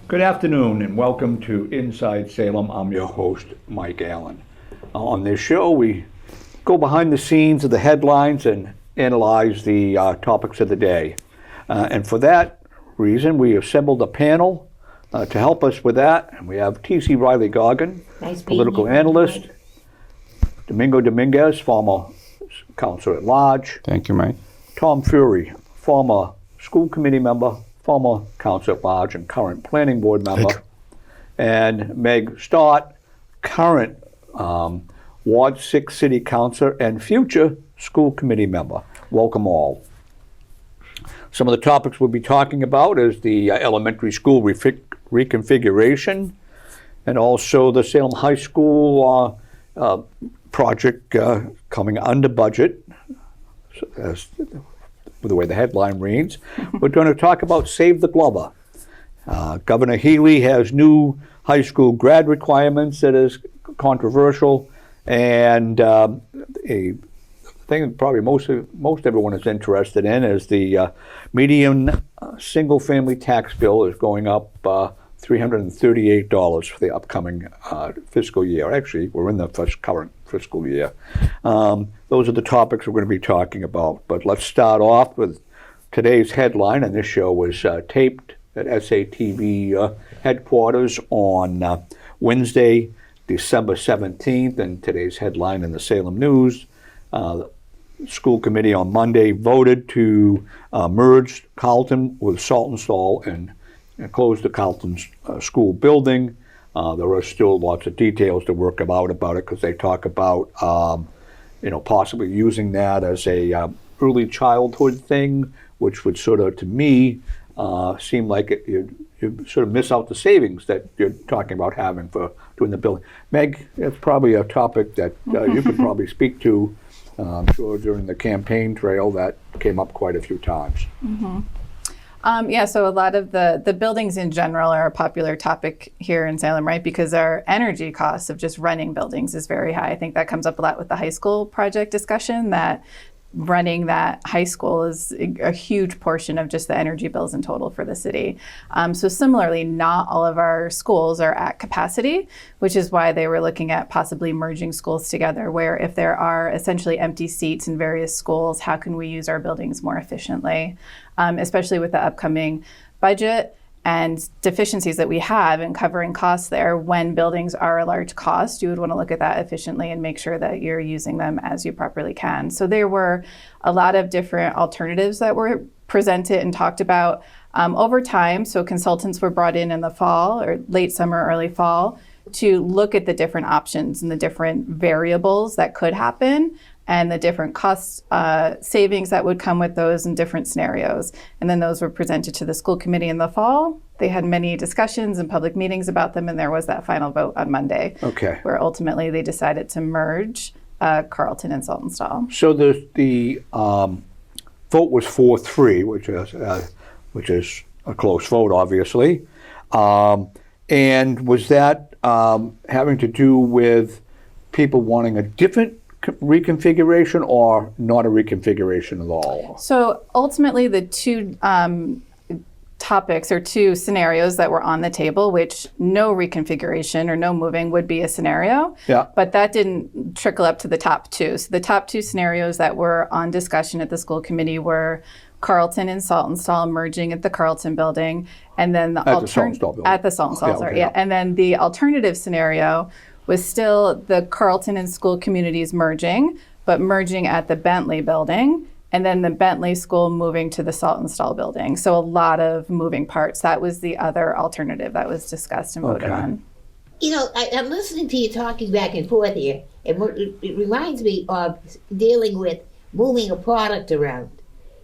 Good afternoon and welcome to Inside Salem. I'm your host, Mike Allen. On this show, we go behind the scenes of the headlines and analyze the topics of the day. And for that reason, we assembled a panel to help us with that. And we have Teasie Riley-Goggin, political analyst, Domingo Dominguez, former counselor at large. Thank you, Mike. Tom Furey, former school committee member, former council at large and current planning board member, and Meg Stott, current Ward 6 city councilor and future school committee member. Welcome all. Some of the topics we'll be talking about is the elementary school reconfiguration and also the Salem High School project coming under budget, as the way the headline reads. We're going to talk about Save the Glover. Governor Healy has new high school grad requirements that is controversial, and a thing that probably most everyone is interested in is the median single-family tax bill is going up $338 for the upcoming fiscal year. Actually, we're in the current fiscal year. Those are the topics we're going to be talking about. But let's start off with today's headline, and this show was taped at SATV headquarters on Wednesday, December 17th, and today's headline in the Salem News. The school committee on Monday voted to merge Carleton with Saltonstall and close the Carleton school building. There are still lots of details to work about it because they talk about possibly using that as a early childhood thing, which would sort of, to me, seem like you sort of miss out the savings that you're talking about having for doing the building. Meg, it's probably a topic that you could probably speak to. I'm sure during the campaign trail that came up quite a few times. Mm-hmm. So a lot of the buildings in general are a popular topic here in Salem, right? Because our energy costs of just running buildings is very high. I think that comes up a lot with the high school project discussion, that running that high school is a huge portion of just the energy bills in total for the city. So similarly, not all of our schools are at capacity, which is why they were looking at possibly merging schools together, where if there are essentially empty seats in various schools, how can we use our buildings more efficiently, especially with the upcoming budget and deficiencies that we have in covering costs there. When buildings are a large cost, you would want to look at that efficiently and make sure that you're using them as you properly can. So there were a lot of different alternatives that were presented and talked about over time. So consultants were brought in the fall or late summer, early fall to look at the different options and the different variables that could happen and the different cost savings that would come with those in different scenarios. And then those were presented to the school committee in the fall. They had many discussions and public meetings about them, and there was that final vote on Monday, where ultimately they decided to merge Carleton and Saltonstall. So the vote was 4-3, which is a close vote, obviously. And was that having to do with people wanting a different reconfiguration or not a reconfiguration at all? So ultimately the two topics or two scenarios that were on the table, which no reconfiguration or no moving would be a scenario, but that didn't trickle up to the top two. So the top two scenarios that were on discussion at the school committee were Carleton and Saltonstall merging at the Carleton building, and then the Saltonstall, and then the alternative scenario was still the Carleton and school communities merging, but merging at the Bentley building, and then the Bentley school moving to the Saltonstall building. So a lot of moving parts. That was the other alternative that was discussed and voted on. You know, I'm listening to you talking back and forth here, and it reminds me of dealing with moving a product around.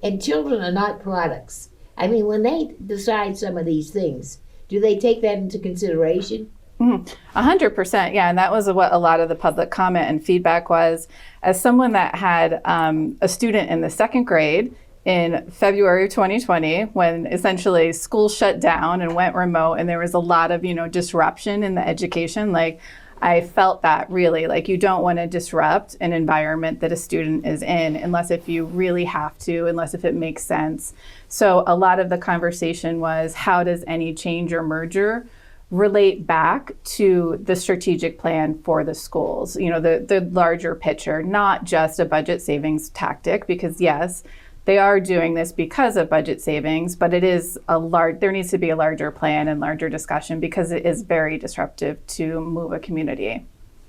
And children are not products. I mean, when they decide some of these things, do they take that into consideration? 100%, yeah, and that was what a lot of the public comment and feedback was. As someone that had a student in the second grade in February of 2020, when essentially school shut down and went remote, and there was a lot of disruption in the education, like I felt that really, like, you don't want to disrupt an environment that a student is in unless if you really have to, unless if it makes sense. So a lot of the conversation was, how does any change or merger relate back to the strategic plan for the schools? You know, the larger picture, not just a budget savings tactic, because yes, they are doing this because of budget savings, but it is there needs to be a larger plan and larger discussion because it is very disruptive to move a community.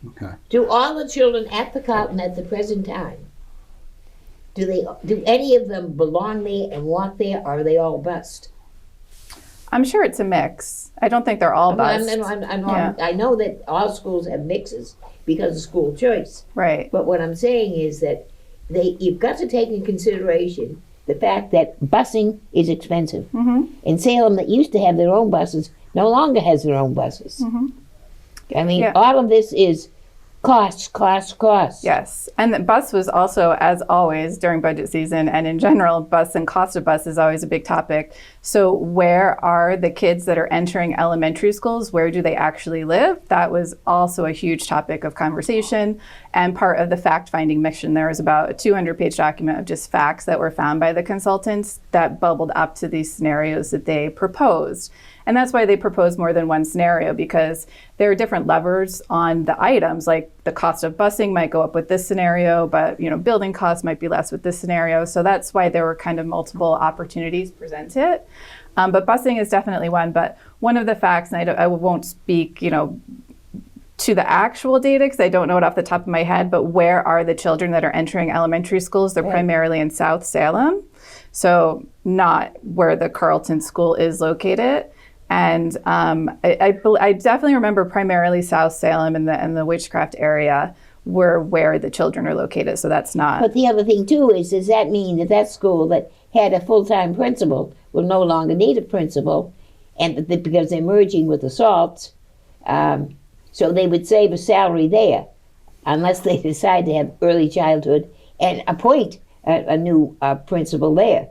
Okay. Do all the children at the Carlton at the present time, do any of them belong there and walk there, or are they all bused? I'm sure it's a mix. I don't think they're all bused. I know that all schools have mixes because of school choice. Right. But what I'm saying is that you've got to take in consideration the fact that busing is expensive. Mm-hmm. And Salem, that used to have their own buses, no longer has their own buses. Mm-hmm. I mean, all of this is cost. Yes, and the bus was also, as always, during budget season and in general, bus and cost of bus is always a big topic. So where are the kids that are entering elementary schools? Where do they actually live? That was also a huge topic of conversation and part of the fact-finding mission. There was about a 200-page document of just facts that were found by the consultants that bubbled up to these scenarios that they proposed. And that's why they proposed more than one scenario, because there are different levers on the items, like the cost of busing might go up with this scenario, but building costs might be less with this scenario. So that's why there were kind of multiple opportunities presented. But busing is definitely one. But one of the facts, and I won't speak, to the actual data because I don't know it off the top of my head, but where are the children that are entering elementary schools? They're primarily in South Salem, so not where the Carlton School is located. And I definitely remember primarily South Salem and the Witchcraft area were where the children are located. So that's not. But the other thing too is, does that mean that school that had a full-time principal will no longer need a principal, and because they're merging with the Salts, so they would save a salary there, unless they decide to have early childhood and appoint a new principal there.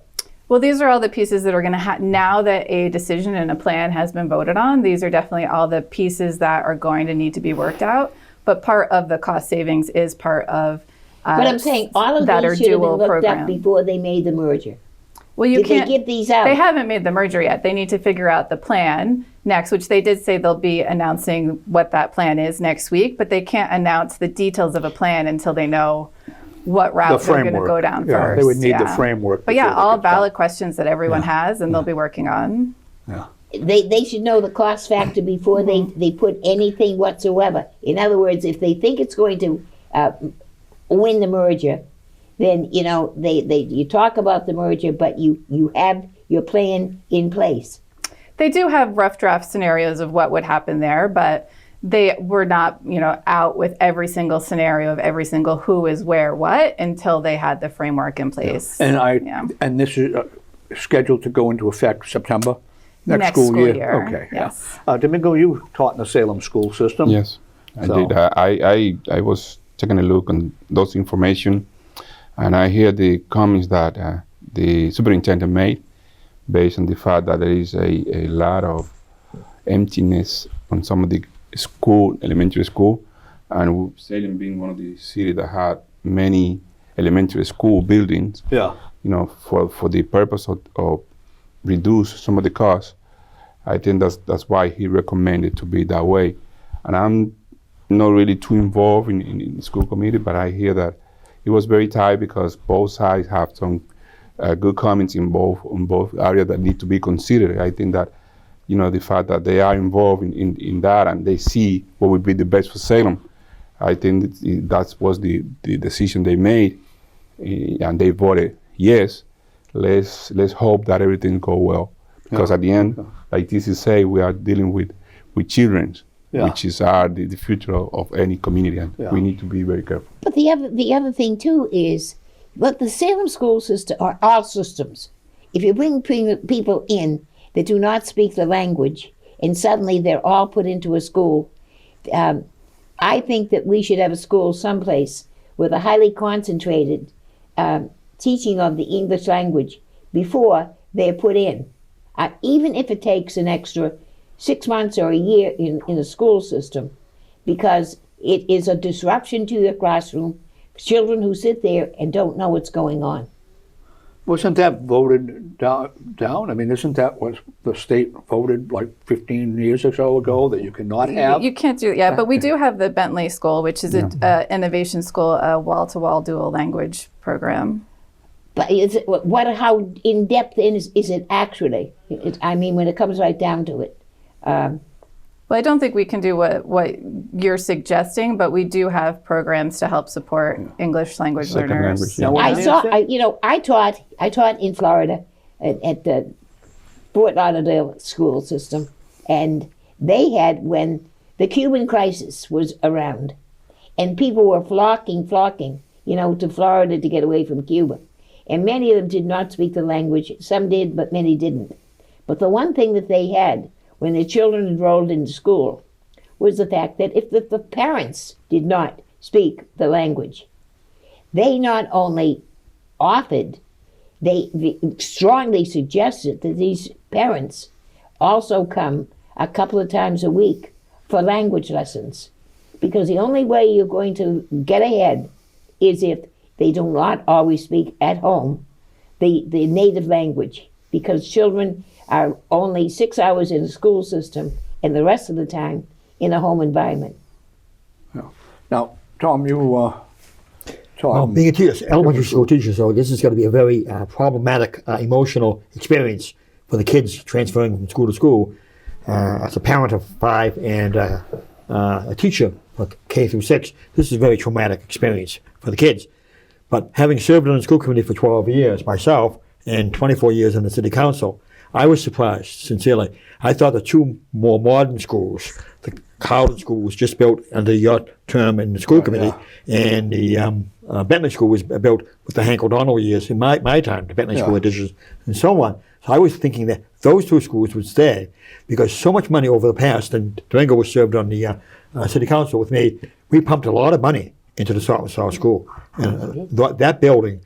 Well, these are all the pieces that are going to now that a decision and a plan has been voted on, these are definitely all the pieces that are going to need to be worked out. But part of the cost savings is part of but I'm saying all of that these are should have been dual looked program. up before they made the merger. Well, you Did can't. they give these out? They haven't made the merger yet. They need to figure out the plan next, which they did say they'll be announcing what that plan is next week. But they can't announce the details of a plan until they know what route they're going to go down first. They would need the framework. But yeah, all valid questions that everyone has, and they'll be working on. Yeah. They should know the cost factor before they put anything whatsoever. In other words, if they think it's going to win the merger, then you talk about the merger, but you have your plan in place. They do have rough draft scenarios of what would happen there, but they were not, out with every single scenario of every single who is where what until they had the framework in place. And and this is scheduled to go into effect September next school year. Okay. Yes. Yeah. Domingo, you taught in the Salem school system. Yes, I did. I was taking a look on those information, and I hear the comments that the superintendent made based on the fact that there is a lot of emptiness on some of the elementary school, and Salem being one of the cities that had many elementary school buildings, for the purpose of reduce some of the costs. I think that's why he recommended to be that way. And I'm not really too involved in the school committee, but I hear that it was very tight because both sides have some good comments on both areas that need to be considered. I think that the fact that they are involved in that and they see what would be the best for Salem, I think that was the decision they made, and they voted yes. Let's hope that everything go well, because at the end, like Teasie say, we are dealing with children, which is the future of any community, and we need to be very careful. But the other thing too is, the Salem school system are all systems. If you bring people in that do not speak the language, and suddenly they're all put into a school, I think that we should have a school someplace with a highly concentrated teaching of the English language before they're put in. Even if it takes an extra 6 months or a year in the school system, because it is a disruption to your classroom. Children who sit there and don't know what's going on. Wasn't that voted down? I mean, isn't that what the state voted like 15 years or so ago, that you cannot have? You can't do, yeah, but we do have the Bentley School, which is an innovation school, a wall-to-wall dual language program. But is it, how in depth is it actually? I mean, when it comes right down to it. Well, I don't think we can do what you're suggesting, but we do have programs to help support English language Second learners. language, yeah. I taught in Florida at the Fort Lauderdale school system, and they had, when the Cuban crisis was around, and people were flocking, to Florida to get away from Cuba. And many of them did not speak the language. Some did, but many didn't. But the one thing that they had when their children enrolled into school was the fact that if the parents did not speak the language, they not only offered, they strongly suggested that these parents also come a couple of times a week for language lessons. Because the only way you're going to get ahead is if they do not always speak at home the native language. Because children are only 6 hours in the school system and the rest of the time in a home environment. Yeah. Now, Tom, you Well, being a teacher, elementary school teacher, so this is going to be a very problematic, emotional experience for the kids transferring from school to school. As a parent of 5 and a teacher for K through 6, this is a very traumatic experience for the kids. But having served on the school committee for 12 years myself and 24 years on the city council, I was surprised, sincerely. I thought the two more modern schools, the Carlton School was just built under your term in the school committee, and the Bentley School was built with the Hank O'Donnell years in my time, the Bentley School additions, and so on. So I was thinking that those two schools would stay, because so much money over the past, and Domingo was served on the city council with me, we pumped a lot of money into the Stott School. And that building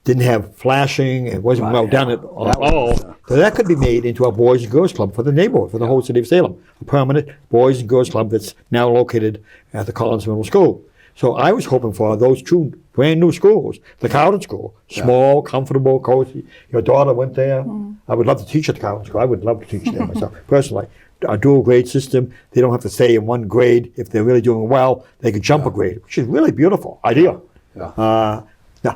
didn't have flashing, it wasn't well done at all. So that could be made into a Boys and Girls Club for the neighborhood, for the whole city of Salem. A permanent Boys and Girls Club that's now located at the Collins Middle School. So I was hoping for those two brand new schools, the Carlton School, small, comfortable, cozy. Your daughter went there. I would love to teach at the Carlton School. I would love to teach there myself, personally. A dual grade system. They don't have to stay in one grade. If they're really doing well, they could jump a grade, which is really beautiful, ideal. No,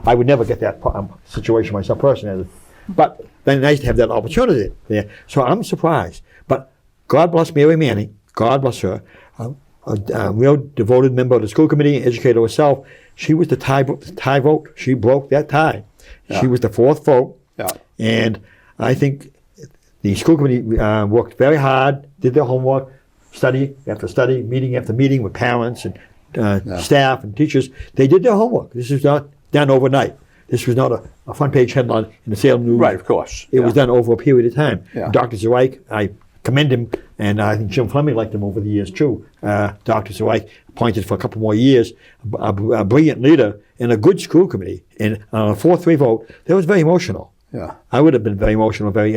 I would never get that situation myself personally, but then nice to have that opportunity there. So I'm surprised. But God bless Mary Manning, God bless her, a real devoted member of the school committee, educator herself. She was the tie vote. She broke that tie. She was the fourth vote. And I think the school committee worked very hard, did their homework, study after study, meeting after meeting with parents and staff and teachers. They did their homework. This is not done overnight. This was not a front-page headline in the Salem News. Right, of course. It was done over a period of time. Dr. Zweig, I commend him, and I think Jim Fleming liked him over the years too. Dr. Zweig, appointed for a couple more years, a brilliant leader and a good school committee. And on a 4-3 vote, that was very emotional. I would have been very emotional, very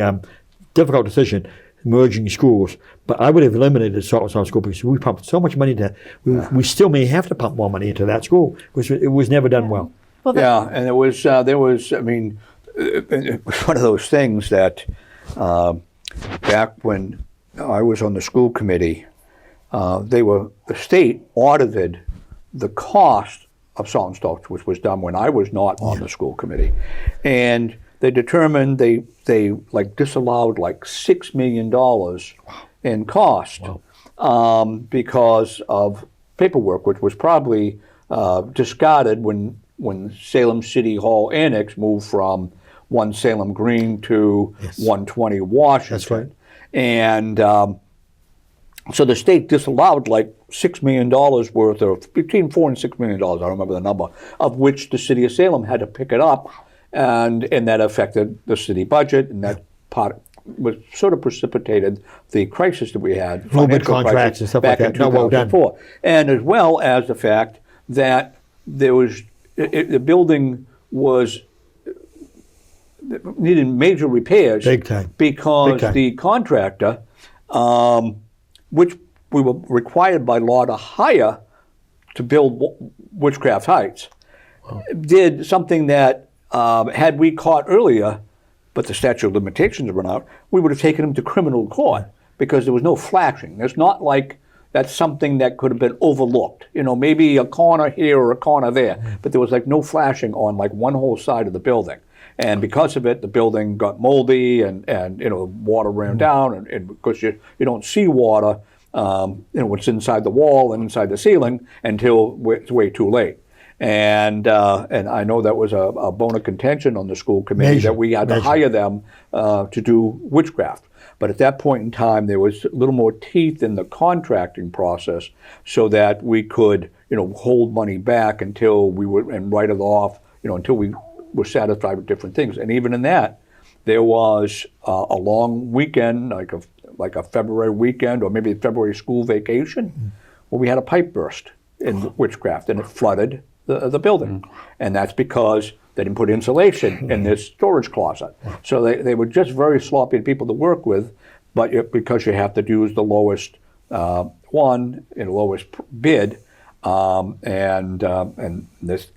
difficult decision, merging schools. But I would have eliminated Salt School because we pumped so much money into that. We still may have to pump more money into that school because it was never done well. Well, and there was, I mean, it was one of those things that back when I was on the school committee, the state audited the cost of Salt and Stott, which was done when I was not on the school committee. And they determined they like disallowed like $6 million in cost because of paperwork, which was probably discarded when Salem City Hall Annex moved from 1 Salem Green to 120 Washington. That's right. And so the state disallowed like $6 million worth of, between $4 and $6 million, I don't remember the number, of which the city of Salem had to pick it up, and that affected the city budget, and that part was sort of precipitated the crisis that we had. Movement contracts and stuff like that. Back in 2004. And as well as the fact that there was, the building was, needed major repairs. Big time. Because Big time. the contractor, which we were required by law to hire to build Witchcraft Heights. Did something that had we caught earlier, but the statute of limitations run out, we would have taken him to criminal court because there was no flashing. It's not like that's something that could have been overlooked. You know, maybe a corner here or a corner there, but there was like no flashing on like one whole side of the building. And because of it, the building got moldy and you know, water ran down, and because you don't see water, you know, what's inside the wall and inside the ceiling until it's way too late. And I know that was a bone of contention on the school committee that we had to hire them to do witchcraft. But at that point in time, there was a little more teeth in the contracting process, so that we could, you know, hold money back until we would and write it off, you know, until we were satisfied with different things. And even in that, there was a long weekend, like a February weekend, or maybe a February school vacation, where we had a pipe burst in Witchcraft, and it flooded the building. And that's because they didn't put insulation in this storage closet. So they were just very sloppy people to work with, but because you have to use the lowest one in the lowest bid, and this,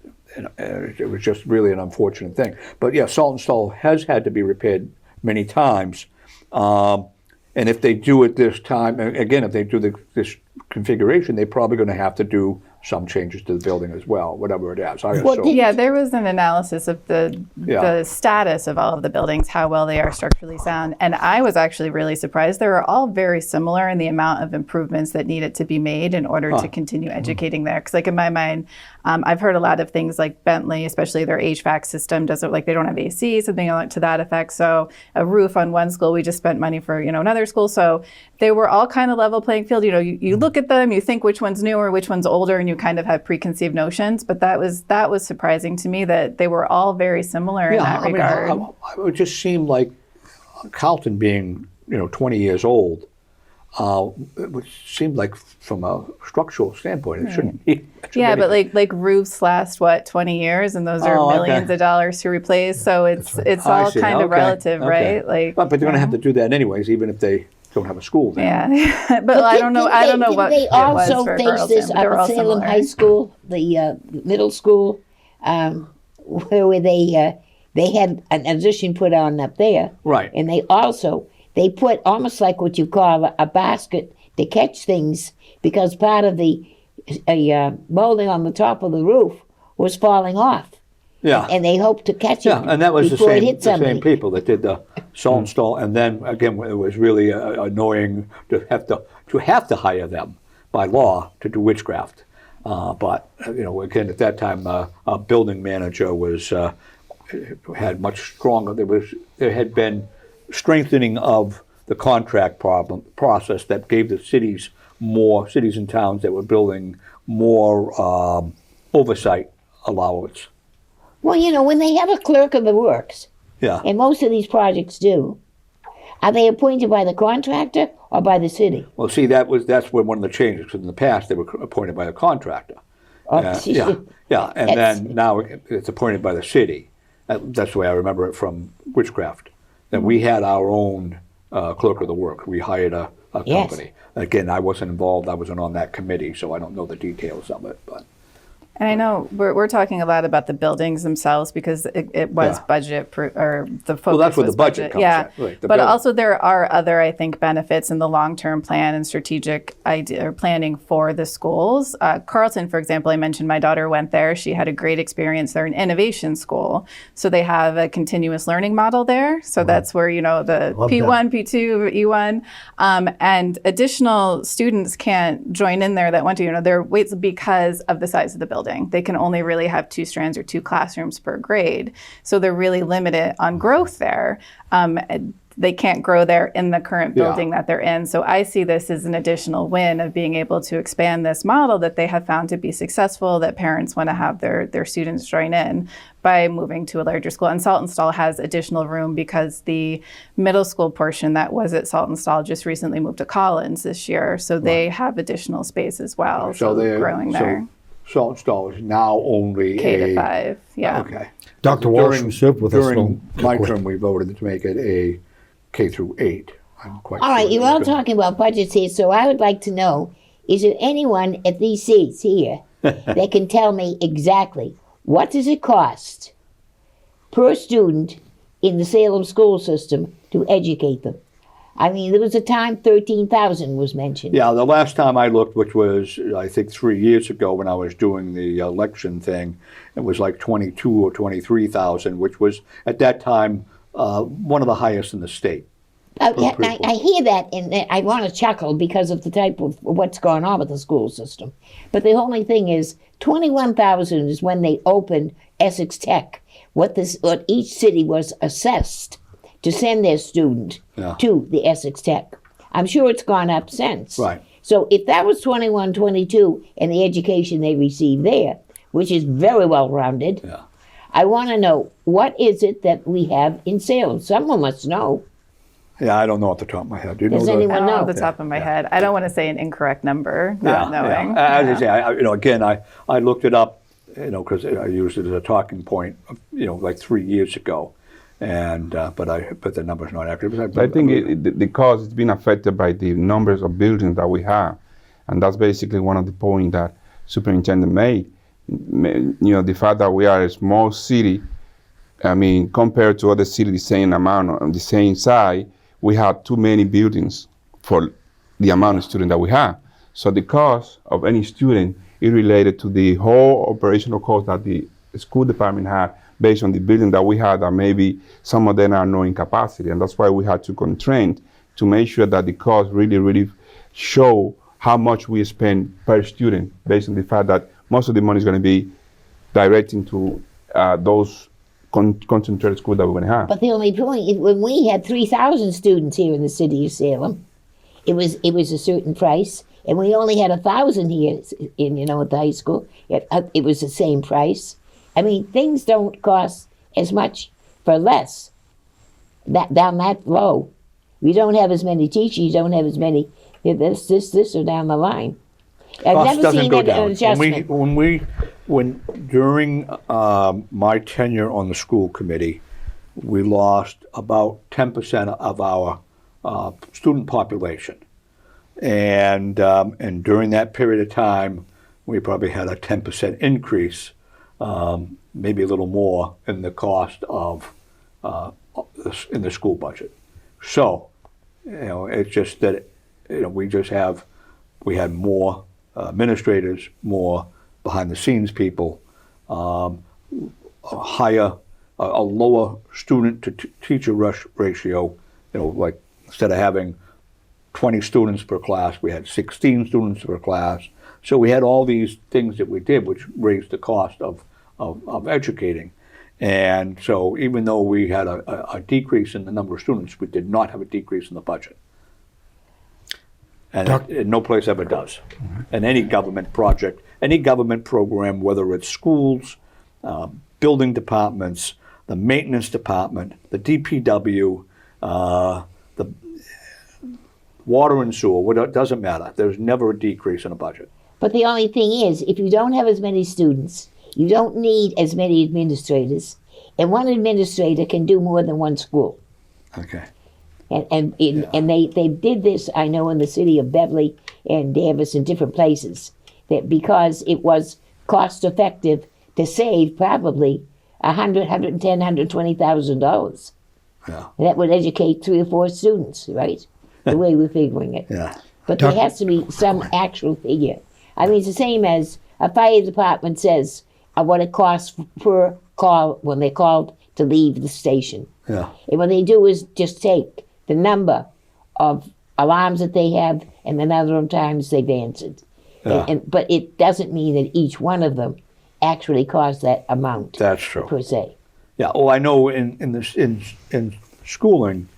it was just really an unfortunate thing. But yeah, Salt and Stall has had to be repaired many times. And if they do it this time, again, if they do this configuration, they're probably going to have to do some changes to the building as well, whatever it is. Yeah, there was an analysis of the status of all of the buildings, how well they are structurally sound. And I was actually really surprised. They were all very similar in the amount of improvements that needed to be made in order to continue educating there. Because like in my mind, I've heard a lot of things like Bentley, especially their HVAC system doesn't, like they don't have AC, something to that effect. So a roof on one school, we just spent money for, you know, another school. So they were all kind of level playing field. You know, you look at them, you think which one's newer, which one's older, and you kind of have preconceived notions. But that was surprising to me that they were all very similar in that regard. It would just seem like Carlton being, you know, 20 years old, it would seem like from a structural standpoint, it shouldn't be. But like roofs last 20 years, and those are millions of dollars to replace. So it's all kind of relative, right? Like, but they're going to have to do that anyways, even if they don't have a school there. Yeah, but I don't know what they it was also for face Carlton, this but they were all at Salem similar. High School, the middle school, where they had an addition put on up there. Right. And they put almost like what you call a basket to catch things, because part of the molding on the top of the roof was falling off. Yeah. And they hoped to catch it. Yeah, and that was the before it hit same somebody. people that did the Salt and Stall, and then again, it was really annoying to have to hire them by law to do witchcraft. But you know, again, at that time, a building manager had much stronger. There had been strengthening of the contract process that gave the cities and towns that were building more oversight allowance. Well, you know, when they have a clerk of the works, Yeah. and most of these projects do, are they appointed by the contractor or by the city? Well, see, that's when one of the changes, because in the past they were appointed by the contractor. Yeah, and then now it's appointed by the city. That's the way I remember it from Witchcraft. Then we had our own clerk of the work. We hired a company. Again, I wasn't involved. I wasn't on that committee, so I don't know the details of it. But And I know we're talking a lot about the buildings themselves because it was budget or the focus. Well, that's where was the budget comes in. Right, but also there are other, I think, benefits in the long-term plan and strategic idea or planning for the schools. Carlton, for example, I mentioned my daughter went there. She had a great experience. They're an innovation school, so they have a continuous learning model there. So that's where the P1, P2, E1, and additional students can't join in there that want to. Their weights because of the size of the building. They can only really have 2 strands or 2 classrooms per grade. So they're really limited on growth there. They can't grow there in the current building that they're in. So I see this as an additional win of being able to expand this model that they have found to be successful, that parents want to have their students join in by moving to a larger school. And Salt and Stall has additional room because the middle school portion that was at Salt and Stall just recently moved to Collins this year. So they have additional space as well. So they're growing there. Salt and Stall is now only K-5, Okay. Dr. Walsh, who served with us. During my term, we voted to make it a K through 8. I'm quite All right, sure you're that all was gonna- talking about budgets here, so I would like to know, is there anyone at these seats here that can tell me exactly what does it cost per student in the Salem school system to educate them? I mean, there was a time 13,000 was mentioned. Yeah, the last time I looked, which was I think 3 years ago when I was doing the election thing, it was like 22 or 23,000, which was at that time one of the highest in the state. Yeah, pupil. I hear that, and I want to chuckle because of the type of what's going on with the school system. But the only thing is, 21,000 is when they opened Essex Tech. What each city was assessed to send their student to the Essex Tech. I'm sure it's gone up since. Right. So if that was 21, 22, and the education they received there, which is very well rounded, Yeah. I want to know, what is it that we have in Salem? Someone must know. Yeah, I don't know off the top of my head. Do you Does know the- anyone I don't know know? off the top of my head. I don't want to say an incorrect number, not knowing. As I say, again, I looked it up, because I used it as a talking point, like 3 years ago, and but the number's not accurate. I think the cost is being affected by the numbers of buildings that we have, and that's basically one of the points that superintendent made. The fact that we are a small city, I mean, compared to other cities the same amount on the same size, we have too many buildings for the amount of students that we have. So the cost of any student is related to the whole operational cost that the school department had based on the building that we had, that maybe some of them are not in capacity. And that's why we had to constrain to make sure that the cost really show how much we spend per student based on the fact that most of the money is going to be directing to those concentrated schools that we're going to have. But the only point is, when we had 3,000 students here in the city of Salem, it was a certain price, and we only had 1,000 here at the high school. It was the same price. I mean, things don't cost as much for less. Down that low, we don't have as many teachers. You don't have as many this or down the line. I've Cost never doesn't seen go an down. adjustment. When during my tenure on the school committee, we lost about 10% of our student population, and during that period of time, we probably had a 10% increase, maybe a little more, in the cost of in the school budget. So, it's just that we had more administrators, more behind the scenes people, a lower student to teacher ratio. Like instead of having 20 students per class, we had 16 students per class. So we had all these things that we did, which raised the cost of educating. And so even though we had a decrease in the number of students, we did not have a decrease in the budget. And no place ever does. And any government project, any government program, whether it's schools, building departments, the maintenance department, the DPW, the water and sewer, it doesn't matter. There's never a decrease in a budget. But the only thing is, if you don't have as many students, you don't need as many administrators, and one administrator can do more than one school. Okay. And they did this, I know, in the city of Beverly and Danvers and different places, that because it was cost effective to save probably $110,000, $120,000. Yeah. That would educate 3 or 4 students, right? The way we're figuring it. Yeah. But there has to be some actual figure. I mean, it's the same as a fire department says what it costs per call when they're called to leave the station. Yeah. And what they do is just take the number of alarms that they have and the number of times they've answered. Yeah. But it doesn't mean that each one of them actually costs that amount. That's true. Per se. Yeah. Oh, I know in schooling,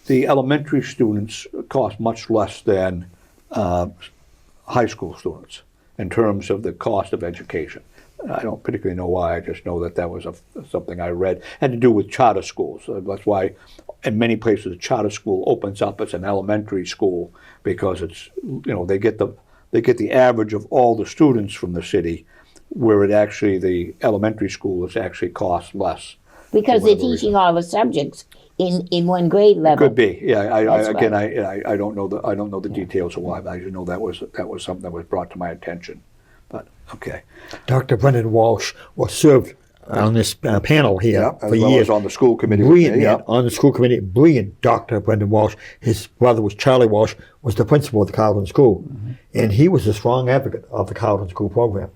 the elementary students cost much less than high school students in terms of the cost of education. I don't particularly know why. I just know that was something I read. It had to do with charter schools. That's why in many places a charter school opens up as an elementary school, because it's they get the average of all the students from the city, where the elementary school is actually costs less. Because they're teaching all the subjects in one grade level. Could be, yeah. That's Again, right. I don't know the details of why, but I just know that was something that was brought to my attention. But okay, Dr. Brendan Walsh was served on this panel here yeah, for as well years. as on the school committee. Brilliant with me, man, yeah. on the school committee, brilliant Dr. Brendan Walsh. His brother was Charlie Walsh, was the principal of the Carlton School. Mm-hmm. And he was a strong advocate of the Carlton School program.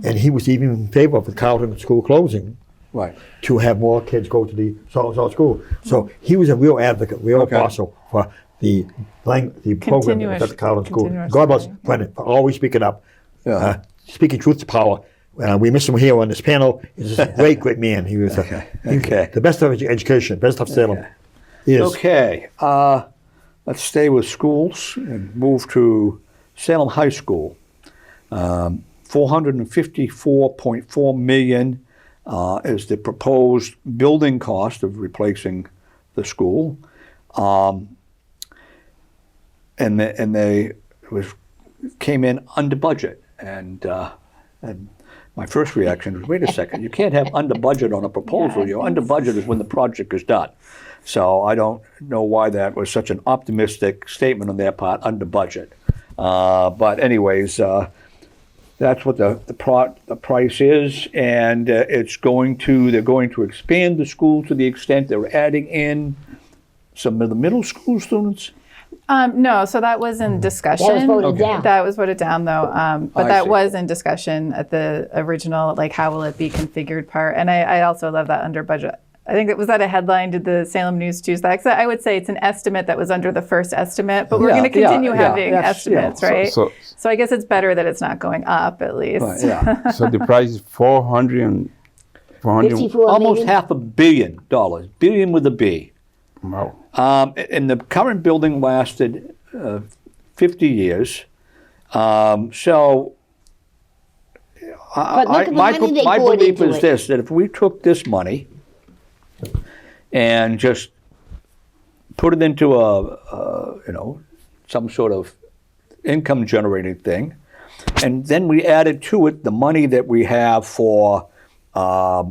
And he was even in favor of the Carlton School closing Right. to have more kids go to the Salt School. So he was a real advocate, real apostle for the program Continuous- at the Carlton School. continuous God bless learning. Brendan for always speaking up, Yeah. speaking truth to power. We miss him here on this panel. He's a great, great man. He was Okay. the best of education, best of Salem. Yes. Okay, let's stay with schools and move to Salem High School. $454.4 million is the proposed building cost of replacing the school, and they came in under budget. And my first reaction was, wait a second, you can't have under budget on a proposal. You're under budget is when the project is done. So I don't know why that was such an optimistic statement on their part, under budget. But anyways, that's what the price is, and they're going to expand the school to the extent they're adding in some of the middle school students. No, so that was in discussion. That was voted down. That was voted down, though. But I that see. was in discussion at the original, like, how will it be configured part. And I also love that under budget. I think was that a headline? Did the Salem News choose that? 'Cause I would say it's an estimate that was under the first estimate, but we're Yeah, going to continue yeah, having that's- estimates, yeah. right? So So I guess it's better that it's not going up, at least. Right, yeah. so the price is 400 54 Almost million? $500 million, billion with a B. Wow. And the current building lasted 50 years. So But look at the my money they poured belief into is it. this, that if we took this money and just put it into some sort of income generating thing, and then we added to it the money that we have for that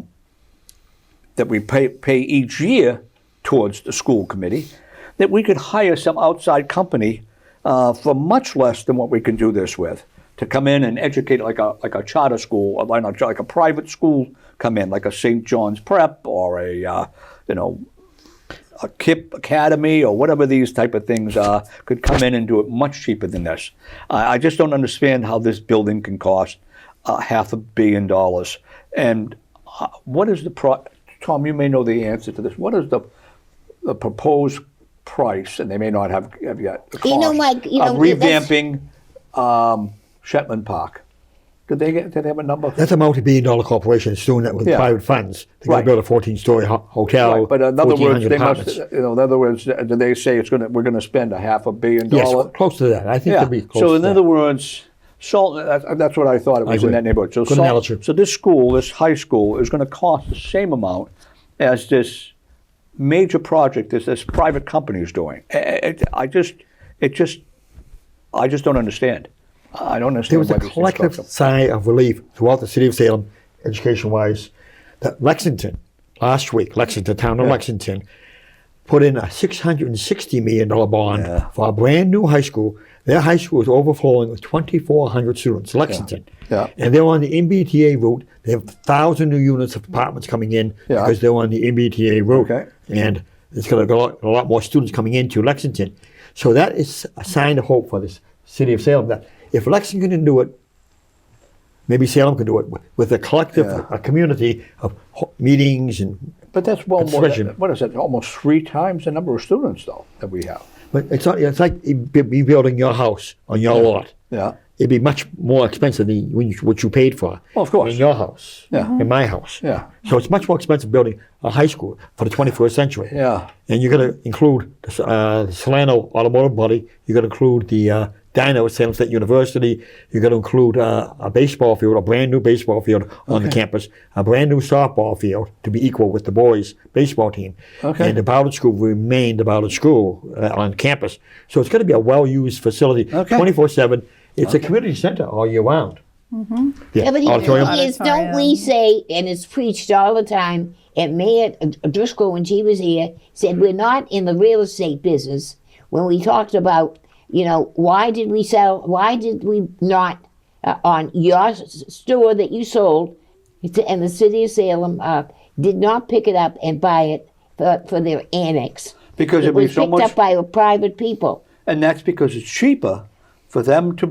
we pay each year towards the school committee, that we could hire some outside company for much less than what we can do this with, to come in and educate like a charter school, or like a private school come in, like a St. John's Prep or a KIP Academy or whatever these type of things are, could come in and do it much cheaper than this. I just don't understand how this building can cost $500 million. And what is Tom, you may know the answer to this. What is the proposed price, and they may not have yet, the cost You know, Mike, of that's- revamping Shetland Park? Did they have a number? That's a multi-billion-dollar corporation. It's doing that with Yeah. private funds. They're going Right. to build a 14-story hotel, Right, but in other words, 1,400 they must. apartments. In other words, do they say we're going to spend $500 million? Yes, close to that. I think Yeah. they'll be close So to in that. other words, that's what I thought it was in agree. that neighborhood. So Good analogy. so this school, this high school, is going to cost the same amount as this major project this private company is doing. I just don't understand. I don't understand There was why a these things collective cost so- sigh of relief throughout the city of Salem, education-wise, that Lexington, last week, town of Lexington, put in a $660 million bond for a brand new high school. Their high school is overflowing with 2,400 students, Lexington. Yeah. And they're on the MBTA route. They have 1,000 new units of apartments coming in Yeah. because they're on the MBTA route. Okay. And it's going to go a lot more students coming into Lexington. So that is a sign of hope for this city of Salem, that if Lexington can do it, maybe Salem can do it with a collective a community of meetings and. But that's well more. Expression. What is it? Almost 3 times the number of students, though, that we have. But it's not. It's like rebuilding your house on your lot. Yeah. It'd be much more expensive than what you paid for. Well, of course. In your house. Yeah. In my house. Yeah. So it's much more expensive building a high school for the 21st century. Yeah. And you're going to include the Solano Automotive Body. You're going to include the Dino at Salem State University. You're going to include a baseball field, a brand new baseball field on the campus, a brand new softball field to be equal with the boys' baseball team. Okay. And the Ballard School will remain the Ballard School on campus. So it's going to be a well-used facility, Okay. 24/7. It's a community center all year round. Yeah, but auditorium. don't we say, and it's preached all the time, and Mayor Driscoll, when she was here, said we're not in the real estate business. When we talked about, why did we not, on your store that you sold, and the city of Salem did not pick it up and buy it for their annex. Because it was so picked much, up by private people. and that's because it's cheaper for them to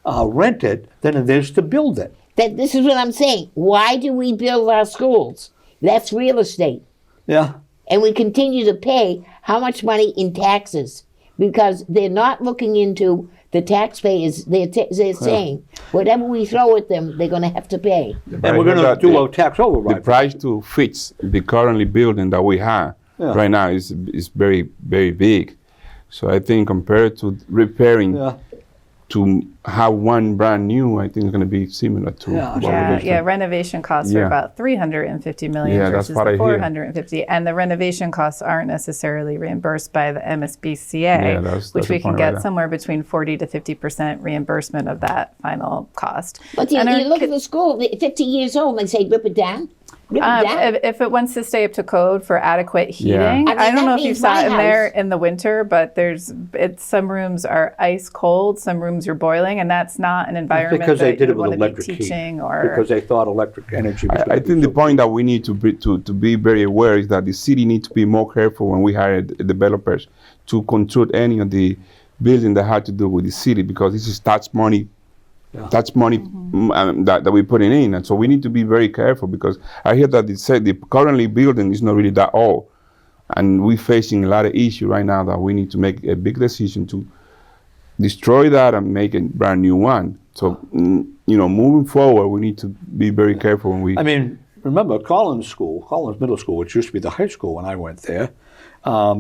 rent it than it is to build it. This is what I'm saying. Why do we build our schools? That's real estate. Yeah. And we continue to pay how much money in taxes because they're not looking into the taxpayers. They're saying whatever we throw at them, they're going to have to pay. And we're going to do a tax override. The price to fix the currently building that we have right now is very, very big. So I think compared to repairing to have one brand new, I think it's going to be similar to renovation costs are about $350 million versus the $450, and the renovation costs aren't necessarily reimbursed by the MSBCA, which we can get somewhere between 40 to 50% reimbursement of that final cost. But you look at the school, 50 years old, and they say rip it down. If it wants to stay up to code for adequate heating, I don't know if you saw it in there in the winter, but some rooms are ice cold, some rooms are boiling, and that's not an environment because they that did you it with want to be electric teaching heat. or Because they thought electric energy was I think the point that we need to be very aware is that the city needs to be more careful when we hire developers to control any of the building that had to do with the city, because this is tax money. That's money that we're putting in, and so we need to be very careful, because I hear that the currently building is not really that old, and we're facing a lot of issues right now that we need to make a big decision to destroy that and make a brand new one. So moving forward, we need to be very careful when we. I mean, remember Collins Middle School, which used to be the high school when I went there,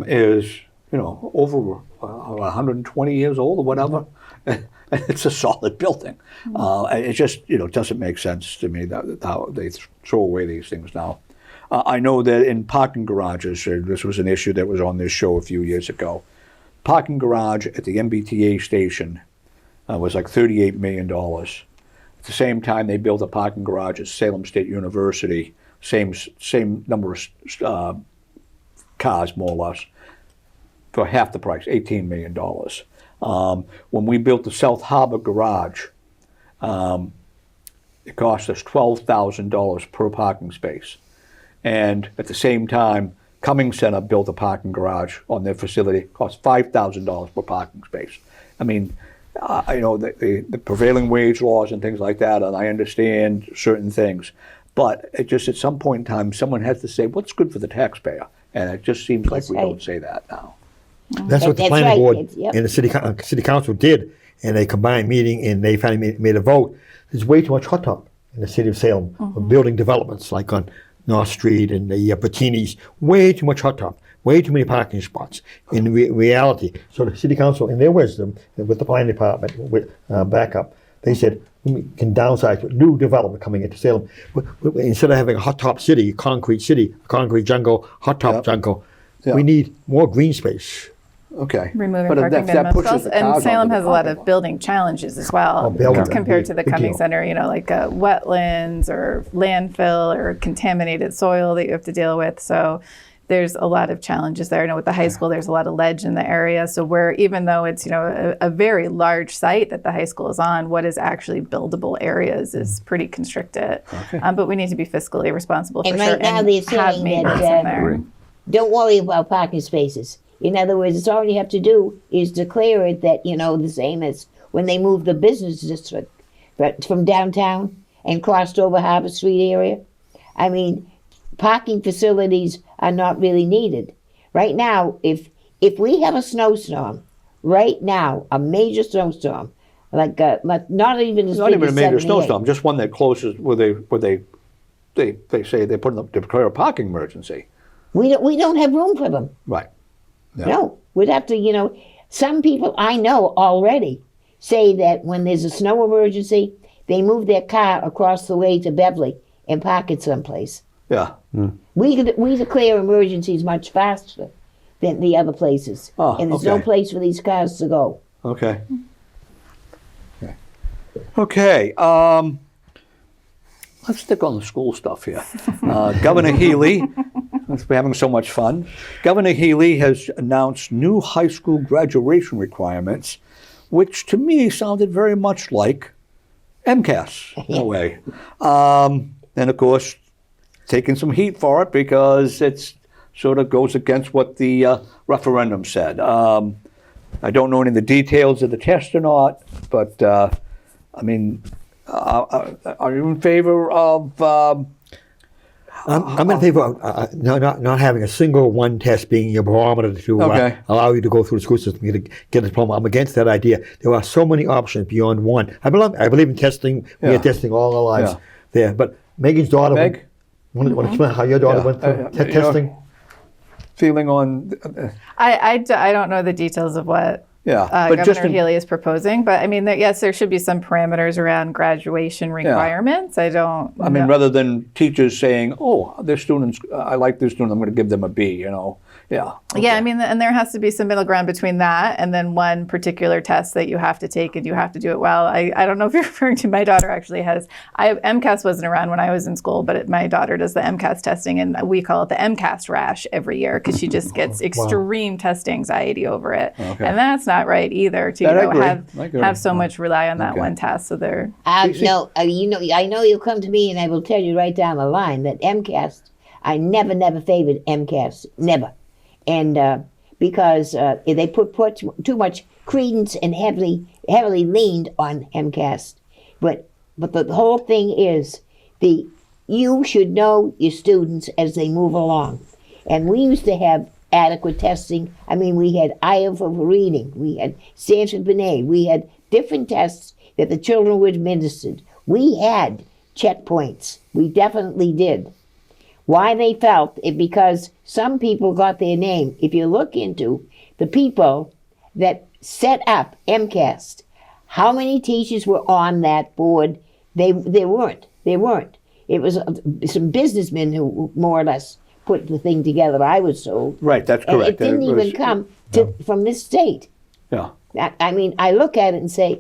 is over 120 years old or whatever. It's a solid building. It just doesn't make sense to me that how they throw away these things now. I know that in parking garages, this was an issue that was on this show a few years ago. Parking garage at the MBTA station was like $38 million. At the same time, they built a parking garage at Salem State University, same number of cars, more or less, for half the price, $18 million. When we built the South Harbor garage, it cost us $12,000 per parking space. And at the same time, Cummings Center built a parking garage on their facility. It cost $5,000 per parking space. I mean, the prevailing wage laws and things like that, and I understand certain things. But it just, at some point in time, someone has to say, what's good for the taxpayer? And it just seems like we don't say that now. That's what the planning board and the city council did in a combined meeting, and they finally made a vote. There's way too much hot tub in the city of Salem for building developments like on North Street and the Bertinis. Way too much hot tub, way too many parking spots in reality. So the city council, in their wisdom, with the planning department with backup, they said we can downsize with new development coming into Salem. Instead of having a hot top city, concrete jungle, hot top jungle, we need more green space. Okay. Removing parking minimums. And Salem has a lot of building challenges as well compared to the Cummings Center, like wetlands or landfill or contaminated soil that you have to deal with. So there's a lot of challenges there. I know with the high school, there's a lot of ledge in the area. So even though it's, a very large site that the high school is on, what is actually buildable areas is pretty constricted. Okay. But we need to be fiscally responsible for sure. And right now they're saying that don't worry about parking spaces. In other words, all you have to do is declare it that, the same as when they moved the business district from downtown and crossed over Harbor Street area. I mean, parking facilities are not really needed. Right now, if we have a snowstorm, right now, a major snowstorm, like not even as big as a major snowstorm, just one that closes where they say they declare a parking emergency. We don't have room for them. Right. Yeah. No, we'd have to, some people I know already say that when there's a snow emergency, they move their car across the way to Beverly and park it someplace. Yeah. We declare emergencies much faster than the other places. And there's no place for these cars to go. Okay. Okay, let's stick on the school stuff here. Governor Healy, since we're having so much fun, Governor Healy has announced new high school graduation requirements, which to me sounded very much like MCAS in a way. And of course, taking some heat for it because it's sort of goes against what the referendum said. I don't know any of the details of the test or not, but I mean, are you in favor of? I'm in favor of not having a single one test being your barometer to Okay. allow you to go through the school system to get a diploma. I'm against that idea. There are so many options beyond one. I believe in testing. We Yeah. had testing all our lives Yeah. there. But Megan's daughter, Meg? want to explain how your daughter Yeah. went through You know, testing? Feeling on? I don't know the details of what Yeah, but just Governor in, Healy is proposing, but I mean, yes, there should be some parameters around graduation requirements. I don't. I mean, know. rather than teachers saying, "Oh, this student's, I like this student, I'm going to give them a B," you know. Yeah. Yeah, I mean, and there has to be some middle ground between that and then one particular test that you have to take and you have to do it well. I don't know if you're referring to my daughter actually has, MCAS wasn't around when I was in school, but my daughter does the MCAS testing and we call it the MCAS rash every year because she just gets extreme test anxiety over it. Okay. And that's not right either to That I agree. I agree. have so much rely on that Okay. one test. So they're, No, I know you'll come to me and I will tell you right down the line that MCAS, I never favored MCAS, never. And because they put too much credence and heavily leaned on MCAS. But the whole thing is you should know your students as they move along. And we used to have adequate testing. I mean, we had IO for reading, we had Sanford Binet, we had different tests that the children were administered. We had checkpoints. We definitely did. Why they felt it because some people got their name. If you look into the people that set up MCAS, how many teachers were on that board? They weren't. It was some businessmen who more or less put the thing together, I was told. Right, that's And correct. it didn't even come from this state. Yeah. I mean, I look at it and say,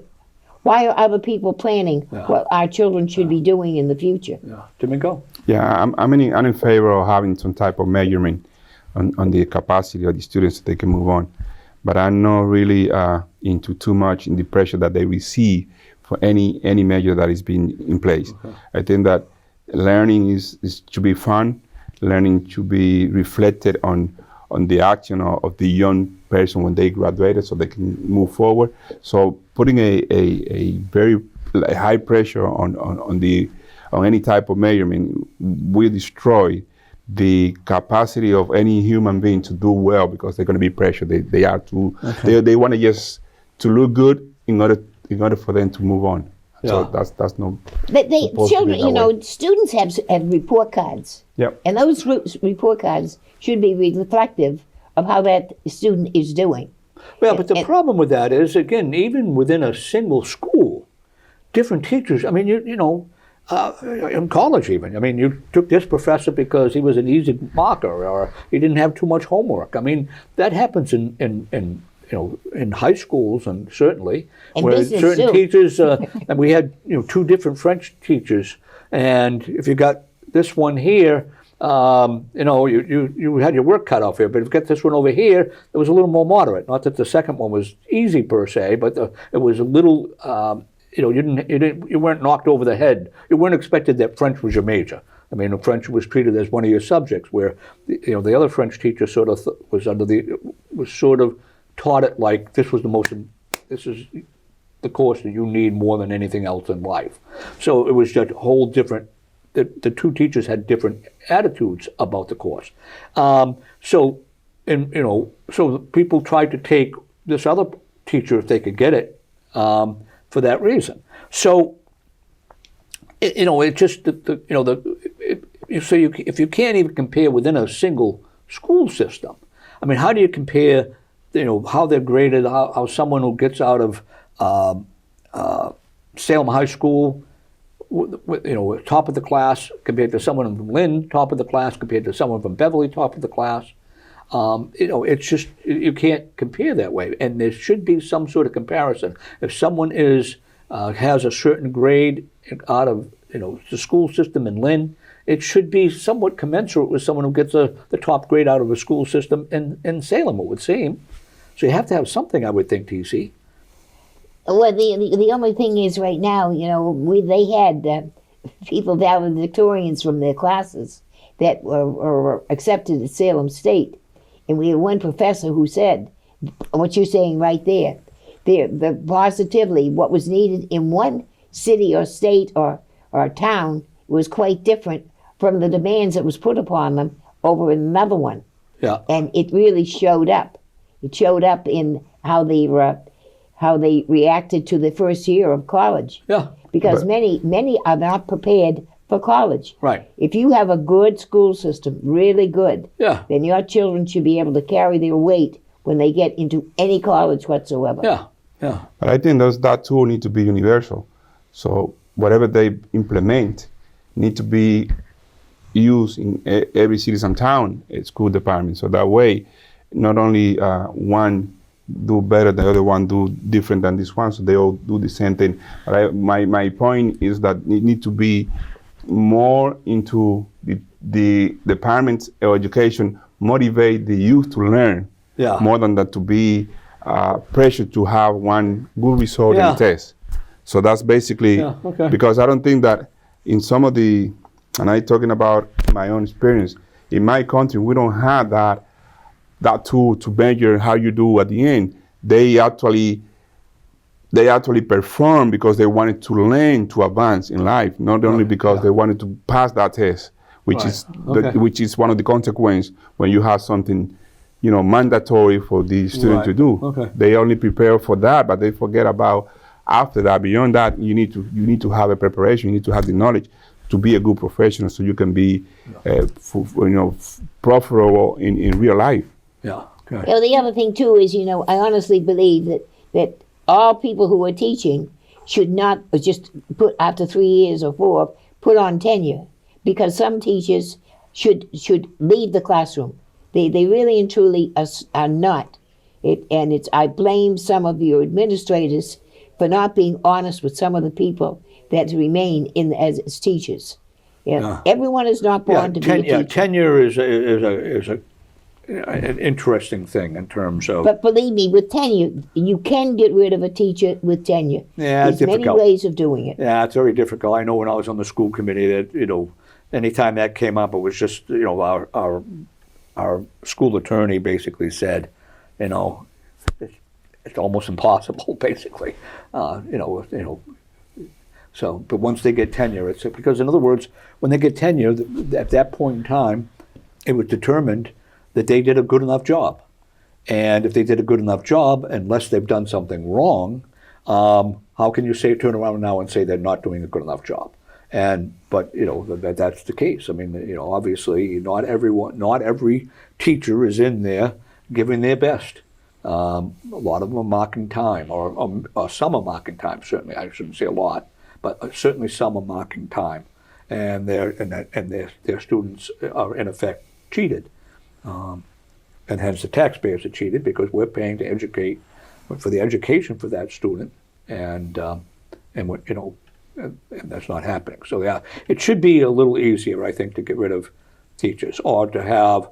why are other people planning what our children should be doing in the future? Yeah. Domingo? Yeah, I'm in favor of having some type of measurement on the capacity of the students so they can move on. But I'm not really into too much in the pressure that they receive for any measure that is being in place. Okay. I think that learning is to be fun. Learning to be reflected on the action of the young person when they graduated so they can move forward. So putting a very high pressure on any type of measurement will destroy the capacity of any human being to do well because they're going to be pressured. They are too, they want to just to look good in order for them to move on. So that's no. Children, students have report cards. Yep. And those report cards should be reflective of how that student is doing. Well, but the problem with that is, again, even within a single school, different teachers. I mean, in college even. I mean, you took this professor because he was an easy marker, or he didn't have too much homework. I mean, that happens in high schools, and certainly and where business certain too. teachers, and we had two different French teachers, and if you got this one here, you had your work cut off here, but if you get this one over here, it was a little more moderate. Not that the second one was easy per se, but it was a little, you weren't knocked over the head. You weren't expected that French was your major. I mean, French was treated as one of your subjects, where the other French teacher sort of was sort of taught it like this is the course that you need more than anything else in life. So it was just a whole different. The two teachers had different attitudes about the course. So people tried to take this other teacher if they could get it for that reason. So it's just if you can't even compare within a single school system, I mean, how do you compare? How they're graded, how someone who gets out of Salem High School, top of the class compared to someone from Lynn, top of the class compared to someone from Beverly, top of the class. It's just, you can't compare that way. And there should be some sort of comparison. If someone is has a certain grade out of the school system in Lynn, it should be somewhat commensurate with someone who gets the top grade out of a school system in Salem, it would seem. So you have to have something, I would think, TC. Well, the only thing is right now, they had people valedictorians from their classes that were accepted at Salem State. And we had one professor who said, what you're saying right there, the positively what was needed in one city or state or town was quite different from the demands that was put upon them over in another one. Yeah. And it really showed up. It showed up in how they reacted to the first year of college. Yeah. Because many are not prepared for college. Right. If you have a good school system, really good, Yeah. then your children should be able to carry their weight when they get into any college whatsoever. Yeah. Yeah. But I think that tool need to be universal. So whatever they implement need to be used in every city and town school department. So that way, not only one do better, the other one do different than this one, so they all do the same thing. But my point is that it need to be more into the department's education, motivate the youth to learn, Yeah. more than that to be pressure to have one good result in Yeah. the test. So that's basically, Yeah, okay. because I don't think that in some of the, and I'm talking about my own experience, in my country, we don't have that tool to measure how you do at the end. They actually perform because they wanted to learn to advance in life, not only because they wanted to pass that test, which Right. is Okay. which is one of the consequences when you have something, mandatory for the student Right. to do. Okay. They only prepare for that, but they forget about after that. Beyond that, you need to have a preparation. You need to have the knowledge to be a good professional, so you can be, profitable in real life. Yeah. Okay. The other thing too is, I honestly believe that all people who are teaching should not just put after 3 years or 4 put on tenure, because some teachers should leave the classroom. They really and truly are not. I blame some of your administrators for not being honest with some of the people that remain as teachers. Everyone is not born to be a teacher. Tenure is an interesting thing in terms of. But believe me, with tenure, you can get rid of a teacher with tenure. Yeah, it's There's many difficult. ways of doing it. Yeah, it's very difficult. I know when I was on the school committee that, anytime that came up, it was just, our school attorney basically said, it's almost impossible, basically. So, but once they get tenure, it's because, in other words, when they get tenure, at that point in time, it was determined that they did a good enough job. And if they did a good enough job, unless they've done something wrong, how can you turn around now and say they're not doing a good enough job? But that's the case. I mean, obviously, not every teacher is in there giving their best. A lot of them are marking time, or some are marking time. Certainly, I shouldn't say a lot, but certainly some are marking time, and their students are in effect cheated, and hence the taxpayers are cheated because we're paying to educate for the education for that student, and that's not happening. So yeah, it should be a little easier, I think, to get rid of teachers, or to have,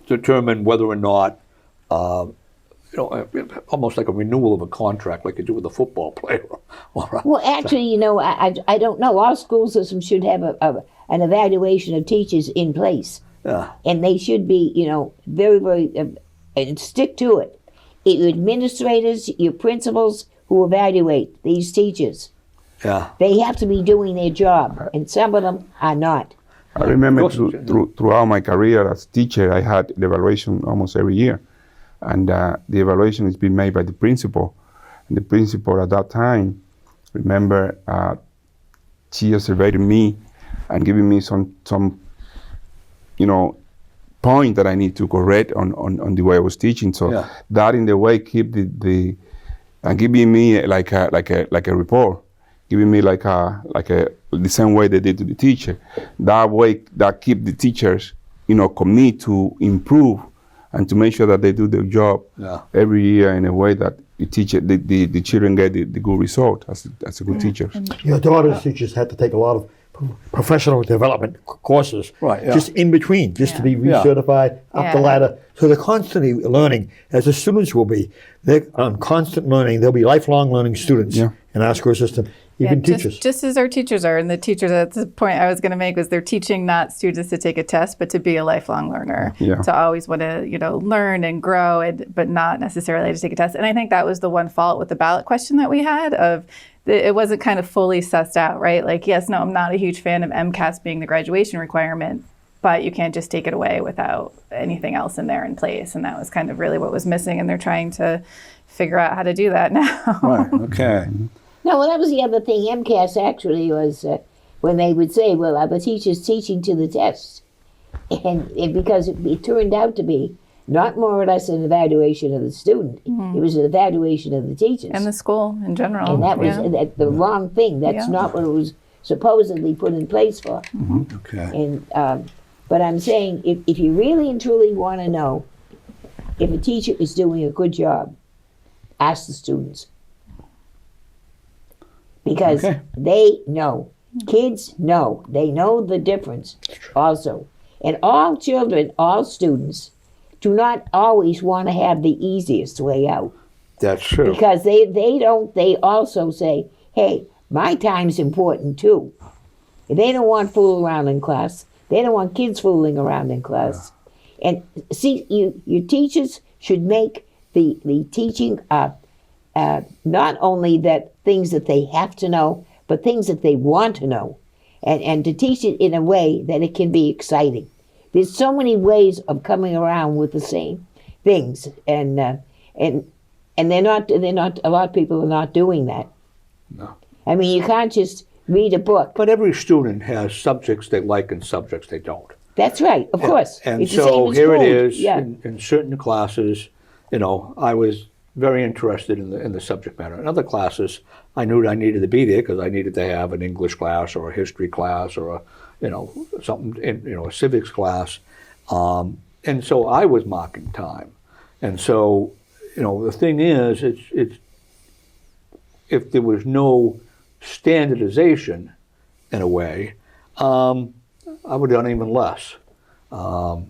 determine whether or not, almost like a renewal of a contract, like you do with a football player. Well, actually, I don't know. Our school system should have an evaluation of teachers in place. Yeah. And they should be, very, very, and stick to it. Your administrators, your principals who evaluate these teachers, Yeah. they have to be doing their job, and some of them are not. I remember Of course. throughout my career as teacher, I had the evaluation almost every year. And the evaluation is being made by the principal. And the principal at that time, remember, she observed me and giving me some point that I need to correct on the way I was teaching. So Yeah. that in the way keep the and giving me like a report, giving me like the same way they did to the teacher. That way that keep the teachers, commit to improve and to make sure that they do their job Yeah. every year in a way that the children get the good result as a good teacher. Your daughter's teachers had to take a lot of professional development courses, Right, yeah. just in between, just to be Yeah. recertified up the Yeah. ladder. So they're constantly learning, as the students will be. They're on constant learning. They'll be lifelong learning students Yeah. in our school system, even teachers. Just as our teachers are, and the teachers, that's the point I was going to make, was they're teaching not students to take a test, but to be a lifelong learner, Yeah. to always want to, learn and grow, but not necessarily to take a test. And I think that was the one fault with the ballot question that we had it wasn't kind of fully sussed out, right? Like, yes, no, I'm not a huge fan of MCAS being the graduation requirement, but you can't just take it away without anything else in there in place. And that was kind of really what was missing. And they're trying to figure out how to do that now. Right. Okay. No, well, that was the other thing. MCAS actually was when they would say, well, are the teachers teaching to the test? And because it turned out to be not more or less an evaluation of the student. It was an evaluation of the teachers. And the school in general. And that was yeah. the wrong thing. That's Yeah. not what it was supposedly put in place for. Okay. And but I'm saying, if you really and truly want to know if a teacher is doing a good job, ask the students. Because Okay. they know. Kids know. They know the difference also. And all children, all students, do not always want to have the easiest way out. That's true. Because they also say, hey, my time's important too. They don't want fool around in class. They don't want kids fooling around in class. And see, your teachers should make the teaching not only that things that they have to know, but things that they want to know. And to teach it in a way that it can be exciting. There's so many ways of coming around with the same things, and they're not. A lot of people are not doing that. No. I mean, you can't just read a book. But every student has subjects they like and subjects they don't. That's right, of course. And It's the same so as here it food. is. Yeah. In certain classes, I was very interested in the subject matter. In other classes, I knew I needed to be there because I needed to have an English class or a history class or a something in a civics class, and so I was marking time. And so the thing is, it's if there was no standardization in a way, I would have done even less. So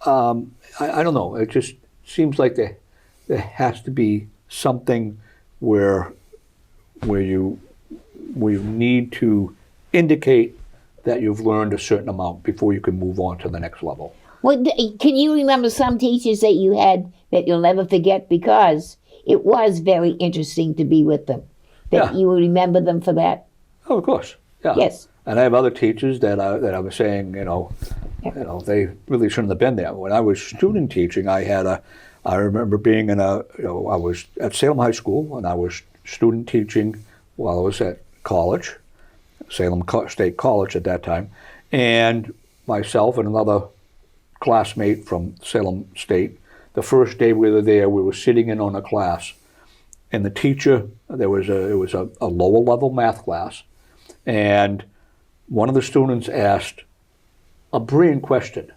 I don't know. It just seems like there has to be something where you need to indicate that you've learned a certain amount before you can move on to the next level. Well, can you remember some teachers that you had that you'll never forget because it was very interesting to be with them? That Yeah. you will remember them for that? Oh, of course. Yeah. Yes. And I have other teachers that I was saying, they really shouldn't have been there. When I was student teaching, I remember being I was at Salem High School and I was student teaching while I was at college, Salem State College at that time, and myself and another classmate from Salem State, the first day we were there, we were sitting in on a class, and the teacher, it was a lower level math class, and one of the students asked a brilliant question,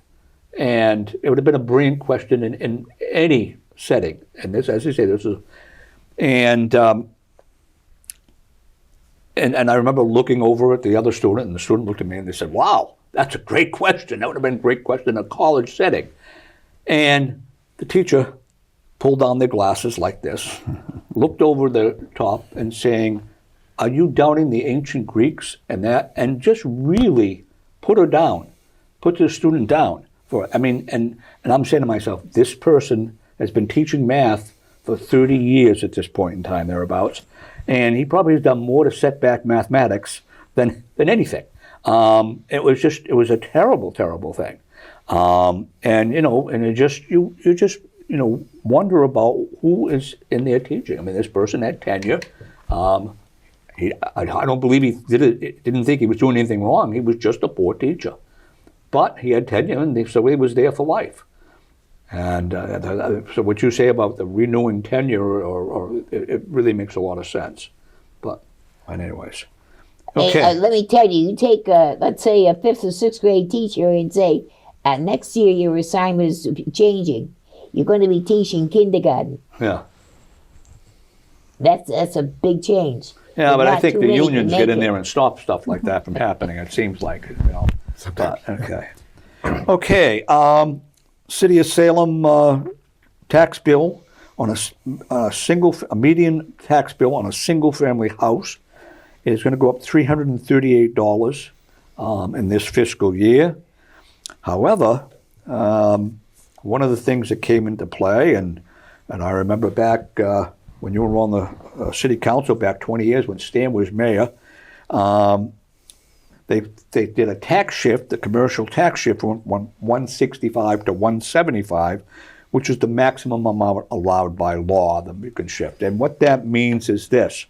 and it would have been a brilliant question in any setting, and this, as you say, this is, and I remember looking over at the other student, and the student looked at me and they said, "Wow, that's a great question. That would have been a great question in a college setting." And the teacher pulled down their glasses like this, looked over the top and saying, "Are you doubting the ancient Greeks?" And just really put her down, put the student down. And I'm saying to myself, this person has been teaching math for 30 years at this point in time, thereabouts. And he probably has done more to set back mathematics than anything. It was a terrible, terrible thing. And you just wonder about who is in there teaching. I mean, this person had tenure. I don't believe he didn't think he was doing anything wrong. He was just a poor teacher. But he had tenure, and so he was there for life. And so what you say about the renewing tenure, it really makes a lot of sense. But anyways. Okay. Hey, let me tell you, you take, let's say, a 5th or 6th grade teacher and say, next year your assignment is changing. you're going to be teaching kindergarten. Yeah. That's a big change. Yeah, but I Not think too the many can unions make get in it. there and stop stuff like that from happening, it seems like, But, okay. Okay, City of Salem tax bill on a median tax bill on a single-family house is going to go up $338 in this fiscal year. However, one of the things that came into play, and I remember back when you were on the city council back 20 years when Stan was mayor, they did a tax shift, the commercial tax shift from 165 to 175, which is the maximum amount allowed by law that you can shift. And what that means is this.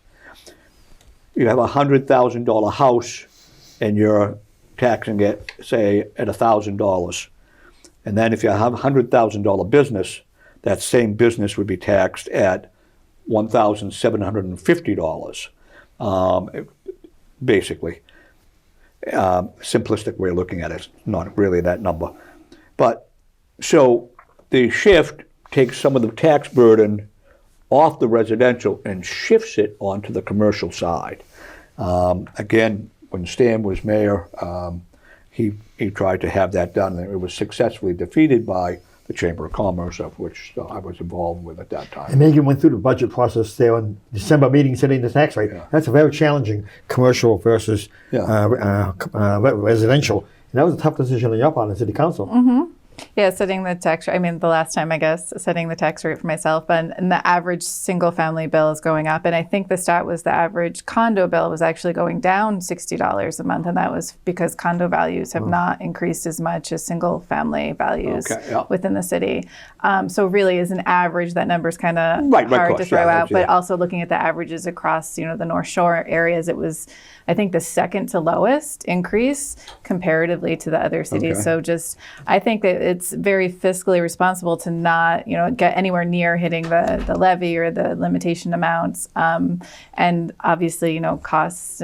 You have a $100,000 house and you're taxing it, say, at $1,000. And then if you have a $100,000 business, that same business would be taxed at $1,750, basically. Simplistic way of looking at it, it's not really that number. But so the shift takes some of the tax burden off the residential and shifts it onto the commercial side. Again, when Stan was mayor, he tried to have that done, and it was successfully defeated by the Chamber of Commerce, of which I was involved with at that time. And Megan went through the budget process there on December meeting setting the tax rate. Yeah. That's a very challenging commercial versus residential. And that was a tough decision on your part in the city council. Yeah, setting the tax rate. I mean, the last time, I guess, setting the tax rate for myself, and the average single-family bill is going up. And I think the stat was the average condo bill was actually going down $60 a month, and that was because condo values have not increased as much as single-family values within the city. So really, as an average, that number is kind of hard to throw out. But also looking at the averages across, the North Shore areas, it was, I think, the second to lowest increase comparatively to the other cities. So just, I think that it's very fiscally responsible to not, get anywhere near hitting the levy or the limitation amounts. And obviously, costs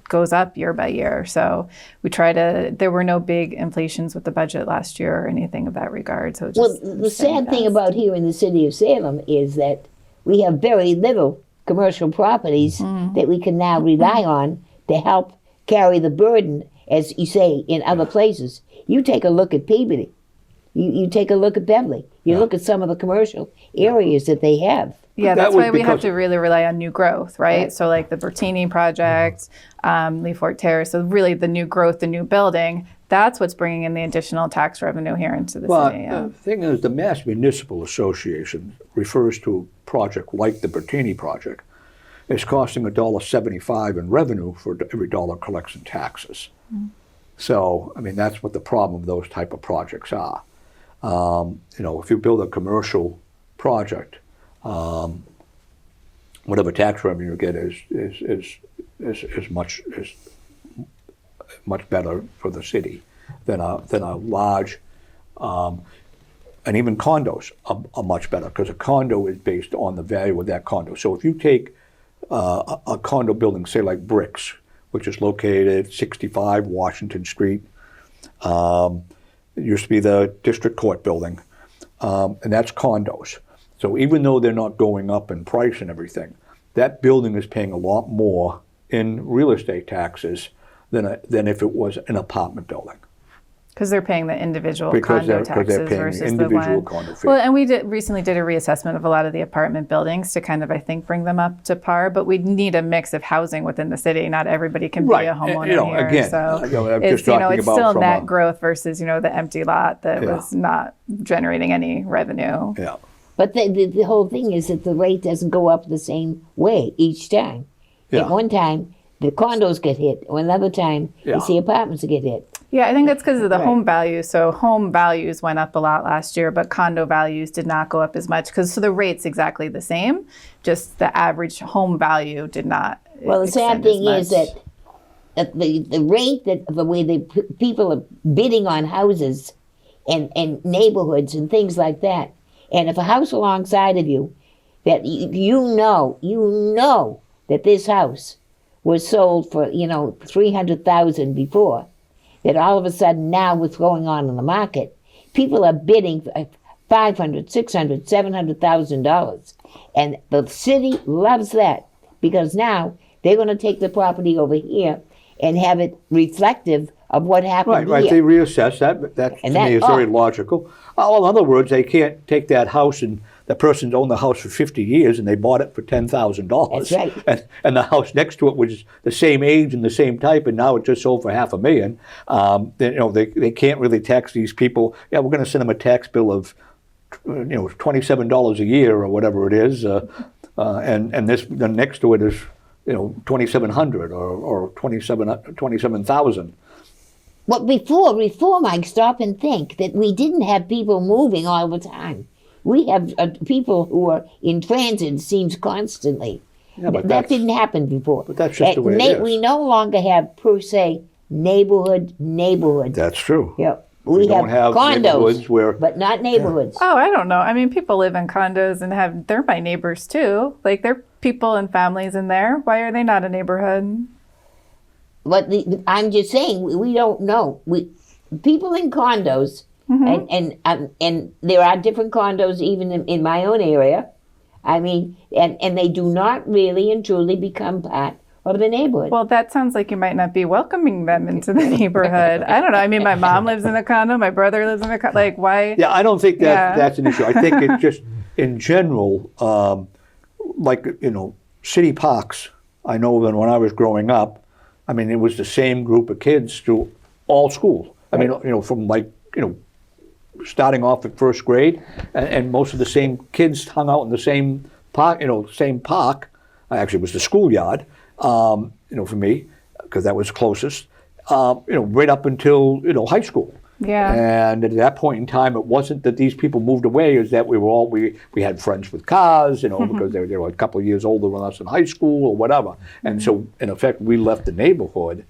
goes up year by year. So we there were no big inflations with the budget last year or anything of that regard. So the sad thing about here in the city of Salem is that we have very little commercial properties that we can now rely on to help carry the burden, as you say, in other places. You take a look at Peabody. You take a look at Beverly. You look at some of the commercial areas that they have. Yeah, that's why we have to really rely on new growth, right? So like the Bertini project, Lee Fort Terrace, so really the new growth, the new building, that's what's bringing in the additional tax revenue here into the city. The thing is, the Mass Municipal Association refers to a project like the Bertini project. It's costing $1.75 in revenue for every dollar collects in taxes. So, I mean, that's what the problem of those type of projects are. If you build a commercial project, whatever tax revenue you get is much better for the city than a large, and even condos are much better, because a condo is based on the value of that condo. So if you take a condo building, say like Bricks, which is located 65 Washington Street, it used to be the district court building, and that's condos. So even though they're not going up in price and everything, that building is paying a lot more in real estate taxes than if it was an apartment building. Because they're paying the individual condo taxes versus individual the one. Condo fee. Well, and we recently did a reassessment of a lot of the apartment buildings to kind of, I think, bring them up to par. But we need a mix of housing within the city. Not everybody can be a homeowner here. Again, so I'm it's just talking it's about still from net growth versus the empty lot that was not generating any revenue. Yeah. But the whole thing is that the rate doesn't go up the same way each time. At one time, the condos get hit. Or another time, it's the apartments that get hit. Yeah, I think that's because of the home values. So home values went up a lot last year, but condo values did not go up as much so the rate's exactly the same. Just the average home value did not. Well, the sad thing is that the rate that the way people are bidding on houses and neighborhoods and things like that. And if a house alongside of you, that you know that this house was sold for $300,000 before, that all of a sudden now what's going on in the market, people are bidding $500, $600, $700,000. And the city loves that because now they're going to take the property over here and have it reflective of what happened Right, here. they reassess that. That to me is very logical. Well, in other words, they can't take that house and the person's owned the house for 50 years and they bought it for $10,000. That's right. And the house next to it was the same age and the same type, and now it just sold for $500,000. They can't really tax these people. Yeah, we're going to send them a tax bill of $27 a year or whatever it is, and this the next to it is $2,700 or $27,000. But before reform, I stop and think that we didn't have people moving all the time. We have people who are in transit, it seems, constantly. Yeah, but that didn't happen before. But that's just the way it is. We no longer have, per se, neighborhood. That's true. Yep. We don't have neighborhoods condos, but not neighborhoods. Oh, I don't know. I mean, people live in condos and they're my neighbors too. Like, there are people and families in there. Why are they not a neighborhood? But I'm just saying, we don't know. People in condos, and there are different condos even in my own area. I mean, and they do not really and truly become part of the neighborhood. Well, that sounds like you might not be welcoming them into the neighborhood. I don't know. I mean, my mom lives in a condo. My brother lives in a condo. Like, why? Yeah, I don't think that's an issue. I think it's just, in general, city parks. I know that when I was growing up, I mean, it was the same group of kids through all schools. I mean, from starting off at first grade, and most of the same kids hung out in the same park. Same park. Actually, it was the schoolyard. For me, because that was closest. Right up until high school. Yeah. And at that point in time, it wasn't that these people moved away; is that we had friends with cars, because they were a couple of years older than us in high school or whatever. And so, in effect, we left the neighborhood.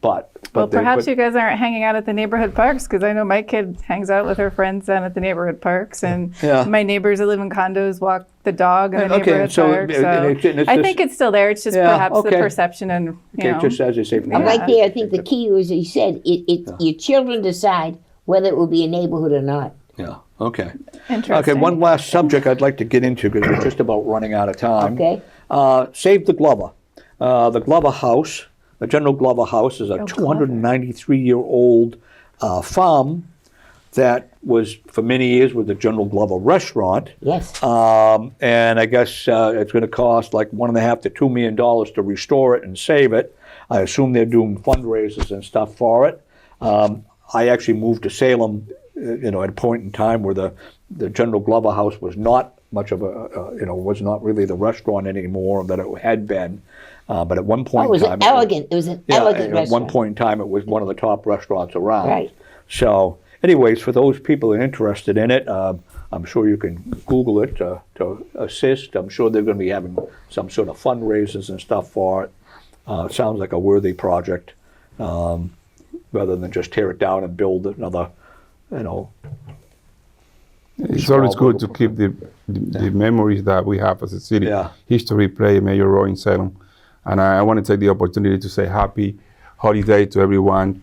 But perhaps you guys aren't hanging out at the neighborhood parks, because I know my kid hangs out with her friends down at the neighborhood parks, and my neighbors that live in condos walk the dog in the neighborhood park. So I think it's still there. It's just perhaps the perception and just as you say. Right there, I think the key was, you said, your children decide whether it will be a neighborhood or not. Yeah. Okay. Interesting. Okay. One last subject I'd like to get into, because we're just about running out of time. Okay. Save the Glover. The Glover House. The General Glover House is a 293-year-old farm that was, for many years, was the General Glover restaurant. Yes. And I guess it's going to cost like $1.5 to $2 million to restore it and save it. I assume they're doing fundraisers and stuff for it. I actually moved to Salem, at a point in time where the General Glover House was not much of was not really the restaurant anymore that it had been. But at one point in time, it was an elegant restaurant. At one point in time, it was one of the top restaurants around. Right. So, anyways, for those people that are interested in it, I'm sure you can Google it to assist. I'm sure they're going to be having some sort of fundraisers and stuff for it. It sounds like a worthy project, rather than just tear it down and build another, It's always good to keep the memories that we have as a city. Yeah. History play a major role in Salem. And I want to take the opportunity to say happy holiday to everyone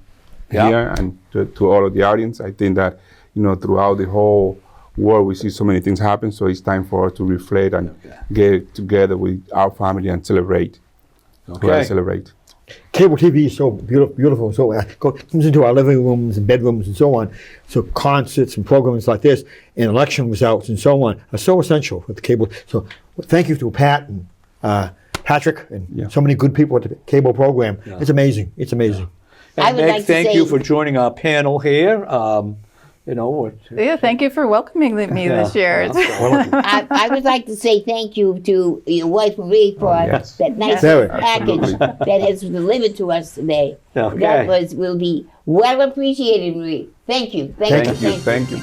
here and to all of the audience. I think that, throughout the whole world, we see so many things happen. So it's time for us to reflect and get together with our family and celebrate. Okay. Celebrate. Cable TV is so beautiful. So it comes into our living rooms and bedrooms and so on. So concerts and programs like this and election results and so on are so essential with the cable. So thank you to Pat and Patrick and so many good people at the cable program. Yeah. It's amazing. It's amazing. And Meg, thank you for joining our panel here. Thank you for welcoming me this year. I would like to say thank you to your wife Marie for that nice package that has delivered to us today. Okay. That will be well appreciated, Marie. Thank you. Thank you.